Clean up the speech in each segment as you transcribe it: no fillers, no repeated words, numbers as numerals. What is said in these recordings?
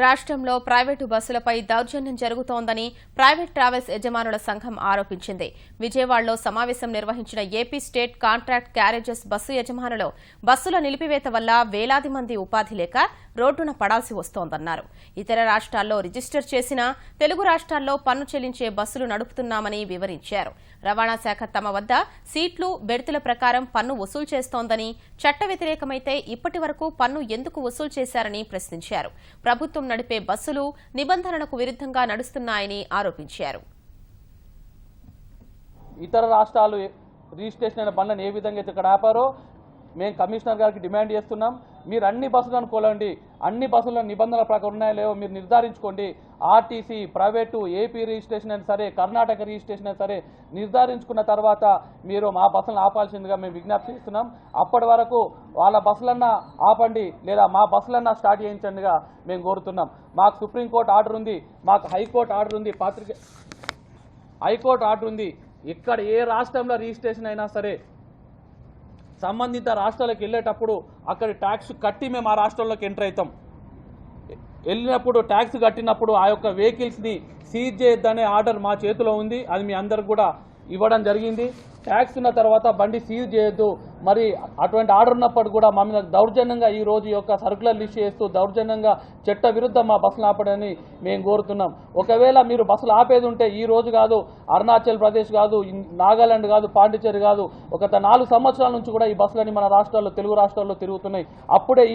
రాష్ట్రంలో ప్రైవేటు బస్సులపై దౌర్జన్యం జరుగుతోందని ప్రైవేట్ ట్రావెల్స్ యజమానుల సంఘం ఆరోపించింది. విజయవాడలో సమావేశం నిర్వహించిన AP state contract carriages bus యజమానులు బస్సుల నిలిపివేత వల్ల వేలాది మంది ఉపాధి లేక రోడ్డున పడాల్సి వస్తోందన్నారు. ఇతర రాష్ట్రాల్లో రిజిస్టర్ చేసినా తెలుగు రాష్ట్రాల్లో పన్ను చెల్లించే బస్సులు నడుపుతున్నామని వివరించారు. రవాణా శాఖ తమ వద్ద సీట్లు, బెర్తుల ప్రకారం పన్ను వసూలు చేస్తోందని, చట్ట వ్యతిరేకమైతే ఇప్పటి వరకు పన్ను ఎందుకు వసూలు చేశారని ప్రశ్నించారు. ప్రభుత్వం నడిపే బస్సులు నిబంధనలకు విరుద్ధంగా నడుస్తున్నాయని ఆరోపించారు. ఇతర రాష్ట్రాలు రిజిస్ట్రేషన్ అయిన బండ్లను ఏ విధంగా అయితే ఇక్కడ ఆపారో మేము కమిషనర్ గారికి డిమాండ్ చేస్తున్నాం. మీరు అన్ని బస్సులను కొలండి, అన్ని బస్సుల నిబంధనల ప్రకారం ఉన్నాయో లేవో మీరు నిర్ధారించుకోండి. ఆర్టీసీ, ప్రైవేటు, ఏపీ రిజిస్ట్రేషన్ అయినా సరే, కర్ణాటక రిజిస్ట్రేషన్ అయినా సరే నిర్ధారించుకున్న తర్వాత మీరు మా బస్సులను ఆపాల్సిందిగా మేము విజ్ఞప్తి చేస్తున్నాం. అప్పటి వరకు వాళ్ళ బస్సులన్నా ఆపండి లేదా మా బస్సులన్నా స్టార్ట్ చేయించండిగా మేము కోరుతున్నాం. మాకు సుప్రీంకోర్టు ఆర్డర్ ఉంది, మాకు హైకోర్టు ఆర్డర్ ఉంది, హైకోర్టు ఆర్డర్ ఉంది. ఇక్కడ ఏ రాష్ట్రంలో రిజిస్ట్రేషన్ అయినా సరే సంబంధిత రాష్ట్రాలకు వెళ్ళేటప్పుడు అక్కడ ట్యాక్స్ కట్టి మేము ఆ రాష్ట్రంలోకి ఎంటర్ అవుతాం. వెళ్ళినప్పుడు ట్యాక్స్ కట్టినప్పుడు ఆ యొక్క వెహికల్స్ని సీజ్ చేయొద్దనే ఆర్డర్ మా చేతిలో ఉంది. అది మీ అందరికి కూడా ఇవ్వడం జరిగింది. ట్యాక్స్ ఉన్న తర్వాత బండి సీజ్ చేయొద్దు. మరి అటువంటి ఆర్డర్ ఉన్నప్పుడు కూడా మా మీద దౌర్జన్యంగా ఈ రోజు యొక్క సర్కులర్ లిస్ట్ చేస్తూ దౌర్జన్యంగా చట్ట విరుద్ధం మా బస్సులు ఆపడని మేము కోరుతున్నాం. ఒకవేళ మీరు బస్సులు ఆపేది ఉంటే ఈ రోజు కాదు, అరుణాచల్ ప్రదేశ్ కాదు, నాగాలాండ్ కాదు, పాండిచేరి కాదు, ఒక 4 సంవత్సరాల నుంచి కూడా ఈ బస్సులని మన రాష్ట్రాల్లో, తెలుగు రాష్ట్రాల్లో తిరుగుతున్నాయి. అప్పుడే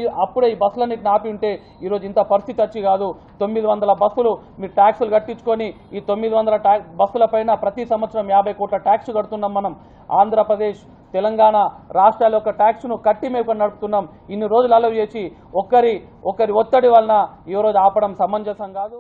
ఈ బస్సులన్నిటిని ఆపి ఉంటే ఈరోజు ఇంత పరిస్థితి వచ్చి కాదు. 900 బస్సులు మీరు ట్యాక్సులు కట్టించుకొని ఈ 900 బస్సుల పైన ప్రతి సంవత్సరం 50 కోట్ల ట్యాక్స్ కడుతున్నాం. మనం ఆంధ్రప్రదేశ్, తెలంగాణ రాష్ట్రాల యొక్క ట్యాక్స్ను కట్టి మేము నడుపుతున్నాం. ఇన్ని రోజులు అలవ్ చేసి ఒకరి ఒత్తిడి వలన ఈ రోజు ఆపడం సమంజసం కాదు.